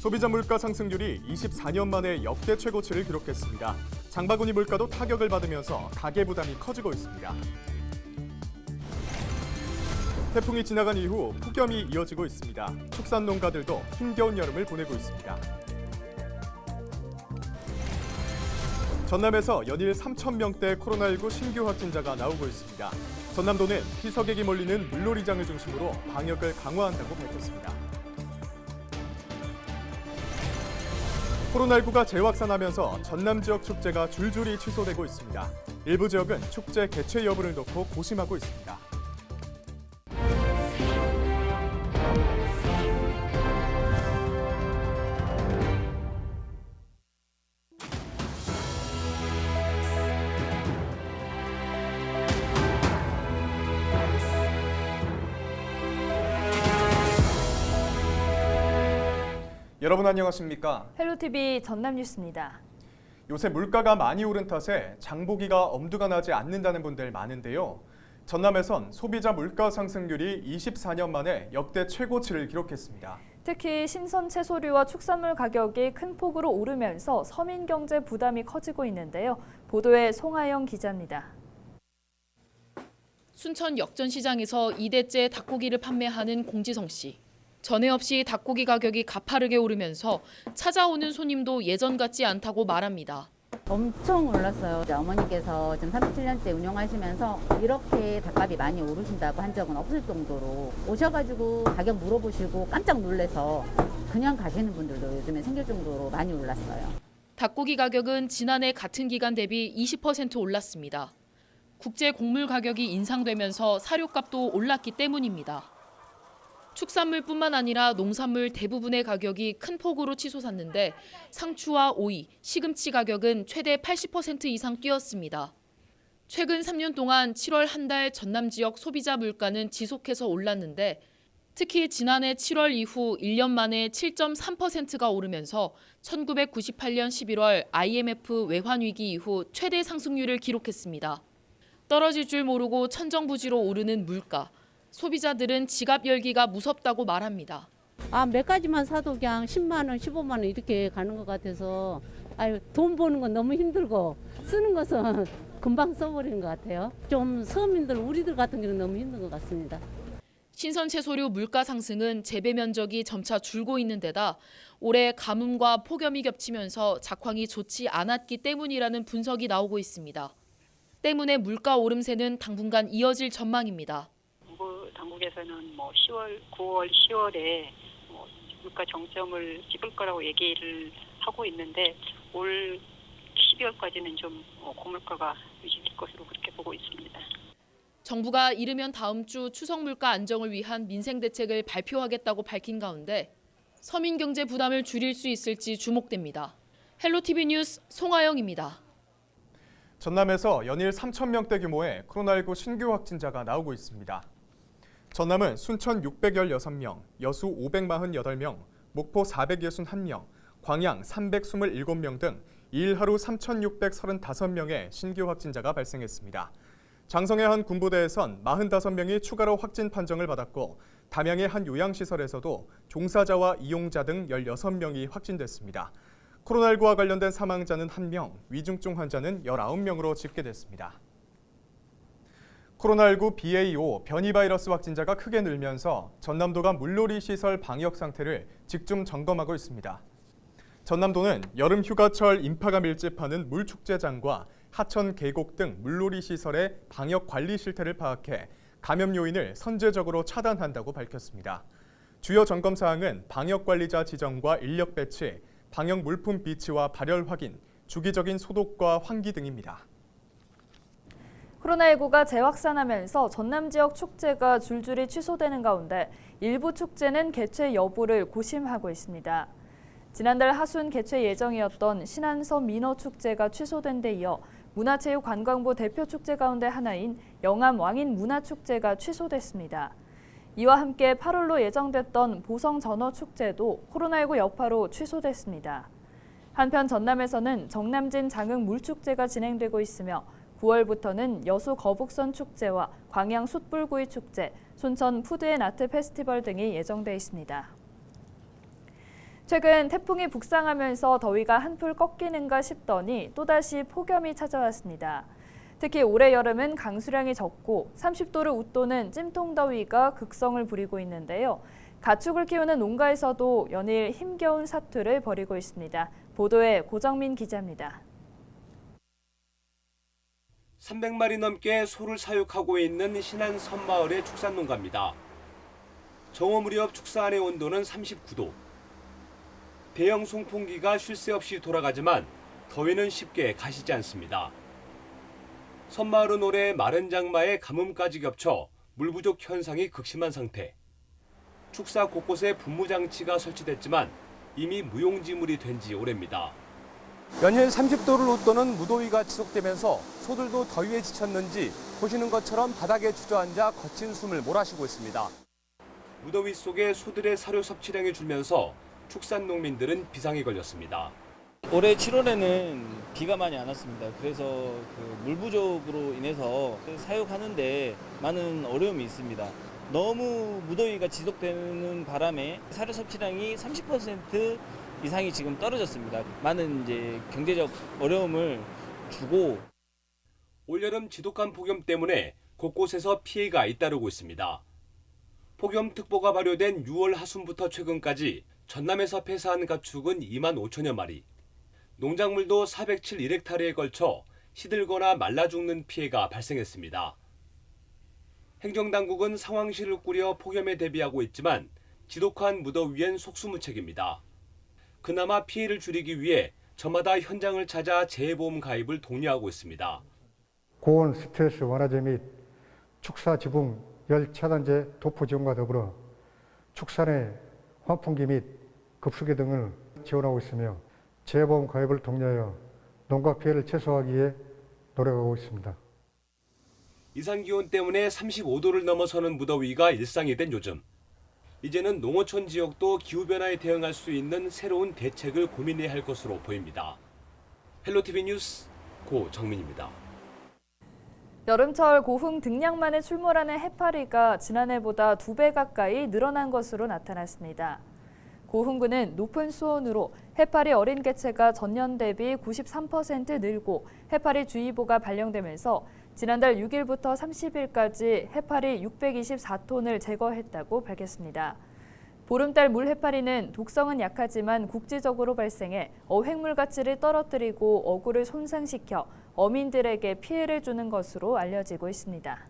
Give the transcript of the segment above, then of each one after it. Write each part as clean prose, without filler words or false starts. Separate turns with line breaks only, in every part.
소비자 물가 상승률이 24년 만에 역대 최고치를 기록했습니다. 장바구니 물가도 타격을 받으면서 가계 부담이 커지고 있습니다. 태풍이 지나간 이후 폭염이 이어지고 있습니다. 축산 농가들도 힘겨운 여름을 보내고 있습니다. 전남에서 연일 3,000명대 코로나19 신규 확진자가 나오고 있습니다. 전남도는 피서객이 몰리는 물놀이장을 중심으로 방역을 강화한다고 밝혔습니다. 코로나19가 재확산하면서 전남 지역 축제가 줄줄이 취소되고 있습니다. 일부 지역은 축제 개최 여부를 놓고 고심하고 있습니다. 여러분 안녕하십니까?
헬로티비 전남뉴스입니다.
요새 물가가 많이 오른 탓에 장보기가 엄두가 나지 않는다는 분들 많은데요. 전남에선 소비자 물가 상승률이 24년 만에 역대 최고치를 기록했습니다.
특히 신선 채소류와 축산물 가격이 큰 폭으로 오르면서 서민 경제 부담이 커지고 있는데요. 보도에 송하영 기자입니다.
순천 역전시장에서 2대째 닭고기를 판매하는 공지성 씨. 전에 없이 닭고기 가격이 가파르게 오르면서 찾아오는 손님도 예전 같지 않다고 말합니다.
엄청 올랐어요. 어머니께서 지금 37년째 운영하시면서 이렇게 닭값이 많이 오르신다고 한 적은 없을 정도로 오셔가지고 가격 물어보시고 깜짝 놀라서 그냥 가시는 분들도 요즘에 생길 정도로 많이 올랐어요.
닭고기 가격은 지난해 같은 기간 대비 20% 올랐습니다. 국제 곡물 가격이 인상되면서 사료값도 올랐기 때문입니다. 축산물뿐만 아니라 농산물 대부분의 가격이 큰 폭으로 치솟았는데 상추와 오이, 시금치 가격은 최대 80% 이상 뛰었습니다. 최근 3년 동안 7월 한 달 전남 지역 소비자 물가는 지속해서 올랐는데 특히 지난해 7월 이후 1년 만에 7.3%가 오르면서 1998년 11월 IMF 외환위기 이후 최대 상승률을 기록했습니다. 떨어질 줄 모르고 천정부지로 오르는 물가. 소비자들은 지갑 열기가 무섭다고 말합니다.
몇 가지만 사도 그냥 10만 원, 15만 원 이렇게 가는 것 같아서 돈 버는 건 너무 힘들고 쓰는 것은 금방 써버리는 것 같아요. 좀 서민들, 우리들 같은 경우는 너무 힘든 것 같습니다.
신선 채소류 물가 상승은 재배 면적이 점차 줄고 있는 데다 올해 가뭄과 폭염이 겹치면서 작황이 좋지 않았기 때문이라는 분석이 나오고 있습니다. 때문에 물가 오름세는 당분간 이어질 전망입니다.
당국에서는 10월, 9월, 10월에 물가 정점을 찍을 거라고 얘기를 하고 있는데 올 12월까지는 좀 고물가가 유지될 것으로 그렇게 보고 있습니다.
정부가 이르면 다음 주 추석 물가 안정을 위한 민생 대책을 발표하겠다고 밝힌 가운데 서민 경제 부담을 줄일 수 있을지 주목됩니다. 헬로티비 뉴스 송하영입니다.
전남에서 연일 3,000명대 규모의 코로나19 신규 확진자가 나오고 있습니다. 전남은 순천 616명, 여수 548명, 목포 461명, 광양 327명 등 이일 하루 3,635명의 신규 확진자가 발생했습니다. 장성의 한 군부대에선 45명이 추가로 확진 판정을 받았고 담양의 한 요양시설에서도 종사자와 이용자 등 16명이 확진됐습니다. 코로나19와 관련된 사망자는 1명, 위중증 환자는 19명으로 집계됐습니다. 코로나19 BA.5 변이 바이러스 확진자가 크게 늘면서 전남도가 물놀이 시설 방역 상태를 직접 점검하고 있습니다. 전남도는 여름 휴가철 인파가 밀집하는 물축제장과 하천 계곡 등 물놀이 시설의 방역 관리 실태를 파악해 감염 요인을 선제적으로 차단한다고 밝혔습니다. 주요 점검 사항은 방역 관리자 지정과 인력 배치, 방역 물품 비치와 발열 확인, 주기적인 소독과 환기 등입니다.
코로나19가 재확산하면서 전남 지역 축제가 줄줄이 취소되는 가운데 일부 축제는 개최 여부를 고심하고 있습니다. 지난달 하순 개최 예정이었던 신안섬 민어축제가 취소된 데 이어 문화체육관광부 대표 축제 가운데 하나인 영암 왕인 문화축제가 취소됐습니다. 이와 함께 8월로 예정됐던 보성 전어축제도 코로나19 여파로 취소됐습니다. 한편 전남에서는 정남진 장흥 물축제가 진행되고 있으며 9월부터는 여수 거북선 축제와 광양 숯불구이 축제, 순천 푸드앤아트 페스티벌 등이 예정돼 있습니다. 최근 태풍이 북상하면서 더위가 한풀 꺾이는가 싶더니 또다시 폭염이 찾아왔습니다. 특히 올해 여름은 강수량이 적고 30도를 웃도는 찜통더위가 극성을 부리고 있는데요. 가축을 키우는 농가에서도 연일 힘겨운 사투를 벌이고 있습니다. 보도에 고정민 기자입니다.
300마리 넘게 소를 사육하고 있는 신안 섬마을의 축산농가입니다. 정오 무렵 축사안의 온도는 39도. 대형 송풍기가 쉴 새 없이 돌아가지만 더위는 쉽게 가시지 않습니다. 섬마을은 올해 마른 장마에 가뭄까지 겹쳐 물 부족 현상이 극심한 상태. 축사 곳곳에 분무장치가 설치됐지만 이미 무용지물이 된 지 오래입니다. 연일 30도를 웃도는 무더위가 지속되면서 소들도 더위에 지쳤는지 보시는 것처럼 바닥에 주저앉아 거친 숨을 몰아쉬고 있습니다. 무더위 속에 소들의 사료 섭취량이 줄면서 축산 농민들은 비상이 걸렸습니다.
올해 7월에는 비가 많이 안 왔습니다. 그래서 물 부족으로 인해서 사육하는데 많은 어려움이 있습니다. 너무 무더위가 지속되는 바람에 사료 섭취량이 30% 이상이 지금 떨어졌습니다. 많은 경제적 어려움을 주고
올여름 지독한 폭염 때문에 곳곳에서 피해가 잇따르고 있습니다. 폭염특보가 발효된 6월 하순부터 최근까지 전남에서 폐사한 가축은 2만 5천여 마리. 농작물도 407헥타르에 걸쳐 시들거나 말라 죽는 피해가 발생했습니다. 행정당국은 상황실을 꾸려 폭염에 대비하고 있지만 지독한 무더위엔 속수무책입니다. 그나마 피해를 줄이기 위해 저마다 현장을 찾아 재해보험 가입을 독려하고 있습니다.
고온 스트레스 완화제 및 축사 지붕 열 차단제 도포 지원과 더불어 축산의 환풍기 및 급수기 등을 지원하고 있으며 재해보험 가입을 독려하여 농가 피해를 최소화하기 위해 노력하고 있습니다.
이상기온 때문에 35도를 넘어서는 무더위가 일상이 된 요즘. 이제는 농어촌 지역도 기후변화에 대응할 수 있는 새로운 대책을 고민해야 할 것으로 보입니다. 헬로티비 뉴스 고정민입니다.
여름철 고흥 등량만에 출몰하는 해파리가 지난해보다 2배 가까이 늘어난 것으로 나타났습니다. 고흥군은 높은 수온으로 해파리 어린 개체가 전년 대비 93% 늘고 해파리주의보가 발령되면서 지난달 6일부터 30일까지 해파리 624톤을 제거했다고 밝혔습니다. 보름달 물해파리는 독성은 약하지만 국지적으로 발생해 어획물 가치를 떨어뜨리고 어구를 손상시켜 어민들에게 피해를 주는 것으로 알려지고 있습니다.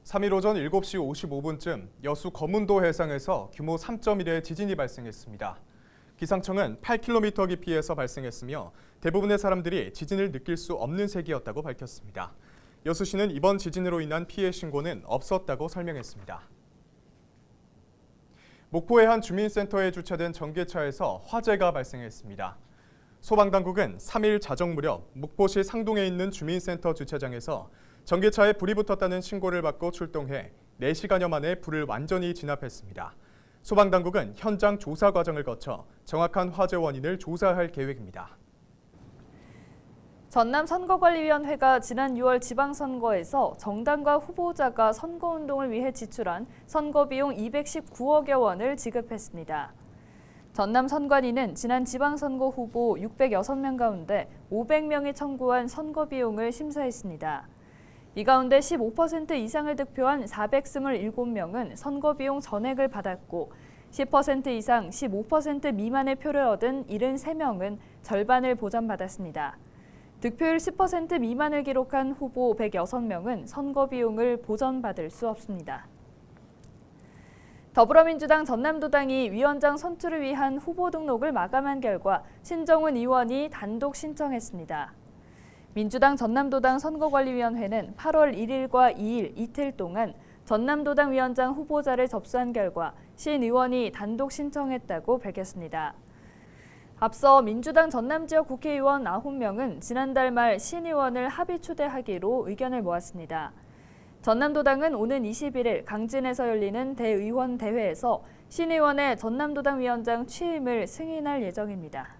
3일 오전 7시 55분쯤 여수 거문도 해상에서 규모 3.1의 지진이 발생했습니다. 기상청은 8km 깊이에서 발생했으며 대부분의 사람들이 지진을 느낄 수 없는 세기였다고 밝혔습니다. 여수시는 이번 지진으로 인한 피해 신고는 없었다고 설명했습니다. 목포의 한 주민센터에 주차된 전기차에서 화재가 발생했습니다. 소방당국은 3일 자정 무렵 목포시 상동에 있는 주민센터 주차장에서 전기차에 불이 붙었다는 신고를 받고 출동해 4시간여 만에 불을 완전히 진압했습니다. 소방당국은 현장 조사 과정을 거쳐 정확한 화재 원인을 조사할 계획입니다.
전남선거관리위원회가 지난 6월 지방선거에서 정당과 후보자가 선거운동을 위해 지출한 선거비용 219억여 원을 지급했습니다. 전남선관위는 지난 지방선거 후보 606명 가운데 500명이 청구한 선거비용을 심사했습니다. 이 가운데 15% 이상을 득표한 427명은 선거비용 전액을 받았고 10% 이상 15% 미만의 표를 얻은 73명은 절반을 보전받았습니다. 득표율 10% 미만을 기록한 후보 106명은 선거비용을 보전받을 수 없습니다. 더불어민주당 전남도당이 위원장 선출을 위한 후보 등록을 마감한 결과 신정훈 의원이 단독 신청했습니다. 민주당 전남도당 선거관리위원회는 8월 1일과 2일 이틀 동안 전남도당 위원장 후보자를 접수한 결과 신 의원이 단독 신청했다고 밝혔습니다. 앞서 민주당 전남지역 국회의원 9명은 지난달 말 신 의원을 합의 초대하기로 의견을 모았습니다. 전남도당은 오는 21일 강진에서 열리는 대의원 대회에서 신 의원의 전남도당 위원장 취임을 승인할 예정입니다.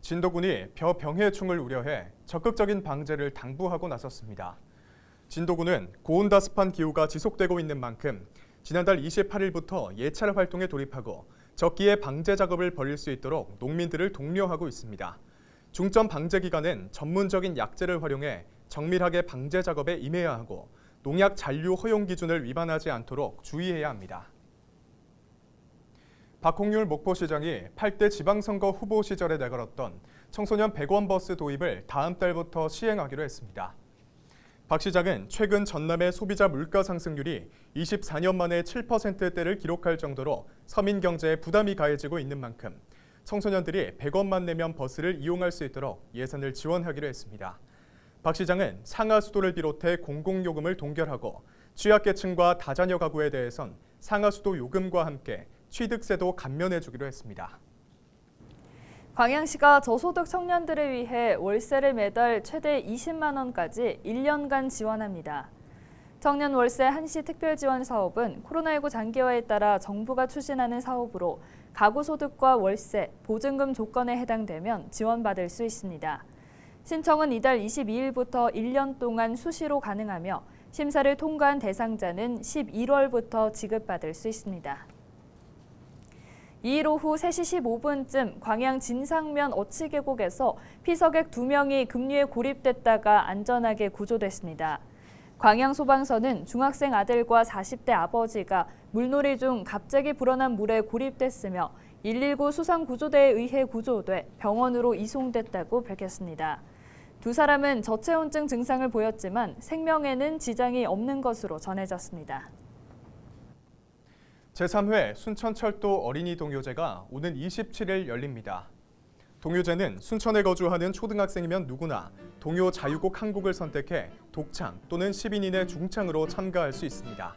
진도군이 벼병해충을 우려해 적극적인 방제를 당부하고 나섰습니다. 진도군은 고온다습한 기후가 지속되고 있는 만큼 지난달 28일부터 예찰 활동에 돌입하고 적기에 방제 작업을 벌일 수 있도록 농민들을 독려하고 있습니다. 중점 방제 기간엔 전문적인 약재를 활용해 정밀하게 방제 작업에 임해야 하고 농약 잔류 허용 기준을 위반하지 않도록 주의해야 합니다. 박홍률 목포시장이 8대 지방선거 후보 시절에 내걸었던 청소년 100원 버스 도입을 다음 달부터 시행하기로 했습니다. 박 시장은 최근 전남의 소비자 물가 상승률이 24년 만에 7%대를 기록할 정도로 서민 경제에 부담이 가해지고 있는 만큼 청소년들이 100원만 내면 버스를 이용할 수 있도록 예산을 지원하기로 했습니다. 박 시장은 상하수도를 비롯해 공공요금을 동결하고 취약계층과 다자녀 가구에 대해선 상하수도 요금과 함께 취득세도 감면해주기로 했습니다.
광양시가 저소득 청년들을 위해 월세를 매달 최대 20만 원까지 1년간 지원합니다. 청년 월세 한시 특별 지원 사업은 코로나19 장기화에 따라 정부가 추진하는 사업으로 가구 소득과 월세, 보증금 조건에 해당되면 지원받을 수 있습니다. 신청은 이달 22일부터 1년 동안 수시로 가능하며 심사를 통과한 대상자는 11월부터 지급받을 수 있습니다. 2일 오후 3시 15분쯤 광양 진상면 어치계곡에서 피서객 2명이 급류에 고립됐다가 안전하게 구조됐습니다. 광양소방서는 중학생 아들과 40대 아버지가 물놀이 중 갑자기 불어난 물에 고립됐으며 119 수상구조대에 의해 구조돼 병원으로 이송됐다고 밝혔습니다. 두 사람은 저체온증 증상을 보였지만 생명에는 지장이 없는 것으로 전해졌습니다.
제3회 순천철도 어린이 동요제가 오는 27일 열립니다. 동요제는 순천에 거주하는 초등학생이면 누구나 동요 자유곡 한 곡을 선택해 독창 또는 10인인의 중창으로 참가할 수 있습니다.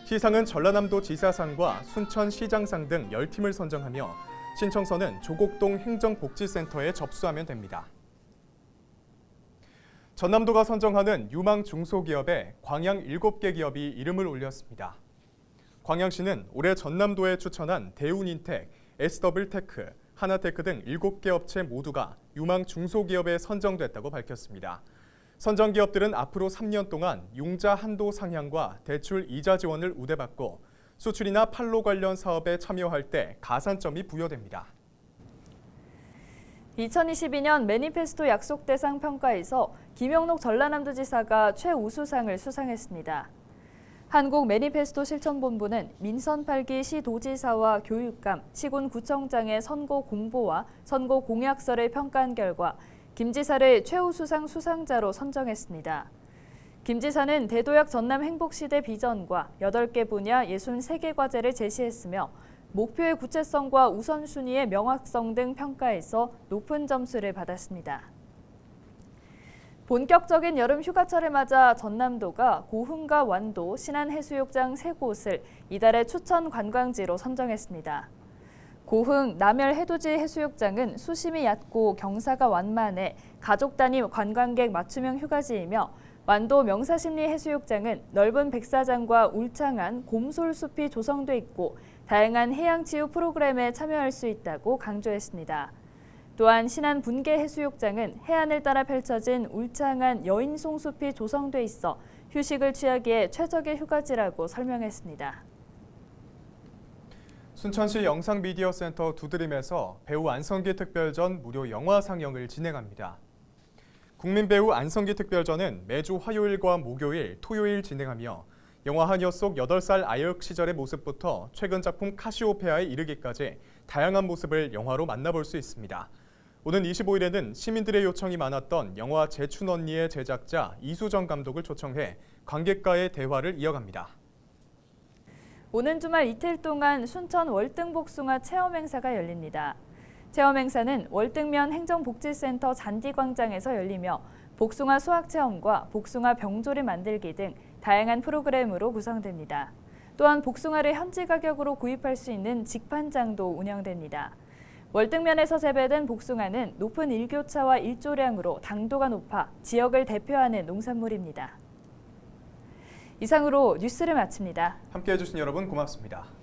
시상은 전라남도 지사상과 순천시장상 등 10팀을 선정하며 신청서는 조곡동 행정복지센터에 접수하면 됩니다. 전남도가 선정하는 유망 중소기업에 광양 7개 기업이 이름을 올렸습니다. 광양시는 올해 전남도에 추천한 대운인텍, SW테크, 하나테크 등 7개 업체 모두가 유망 중소기업에 선정됐다고 밝혔습니다. 선정 기업들은 앞으로 3년 동안 융자 한도 상향과 대출 이자 지원을 우대받고 수출이나 판로 관련 사업에 참여할 때 가산점이 부여됩니다.
2022년 매니페스토 약속 대상 평가에서 김영록 전라남도지사가 최우수상을 수상했습니다. 한국 매니페스토 실천본부는 민선 8기 시도지사와 교육감, 시군구청장의 선거 공보와 선거 공약서를 평가한 결과 김 지사를 최우수상 수상자로 선정했습니다. 김 지사는 대도약 전남 행복시대 비전과 8개 분야 63개 과제를 제시했으며 목표의 구체성과 우선순위의 명확성 등 평가에서 높은 점수를 받았습니다. 본격적인 여름 휴가철을 맞아 전남도가 고흥과 완도, 신안해수욕장 3곳을 이달의 추천 관광지로 선정했습니다. 고흥 남열해돋이 해수욕장은 수심이 얕고 경사가 완만해 가족 단위 관광객 맞춤형 휴가지이며 완도 명사심리 해수욕장은 넓은 백사장과 울창한 곰솔숲이 조성돼 있고 다양한 해양치유 프로그램에 참여할 수 있다고 강조했습니다. 또한 신안 분계 해수욕장은 해안을 따라 펼쳐진 울창한 여인송숲이 조성돼 있어 휴식을 취하기에 최적의 휴가지라고 설명했습니다.
순천시 영상미디어센터 두드림에서 배우 안성기 특별전 무료 영화 상영을 진행합니다. 국민배우 안성기 특별전은 매주 화요일과 목요일, 토요일 진행하며 영화 한여 속 8살 아역 시절의 모습부터 최근 작품 카시오페아에 이르기까지 다양한 모습을 영화로 만나볼 수 있습니다. 오는 25일에는 시민들의 요청이 많았던 영화 재춘 언니의 제작자 이수정 감독을 초청해 관객과의 대화를 이어갑니다.
오는 주말 이틀 동안 순천 월등복숭아 체험 행사가 열립니다. 체험 행사는 월등면 행정복지센터 잔디광장에서 열리며 복숭아 수확 체험과 복숭아 병조림 만들기 등 다양한 프로그램으로 구성됩니다. 또한 복숭아를 현지 가격으로 구입할 수 있는 직판장도 운영됩니다. 월등면에서 재배된 복숭아는 높은 일교차와 일조량으로 당도가 높아 지역을 대표하는 농산물입니다. 이상으로 뉴스를 마칩니다.
함께해 주신 여러분 고맙습니다.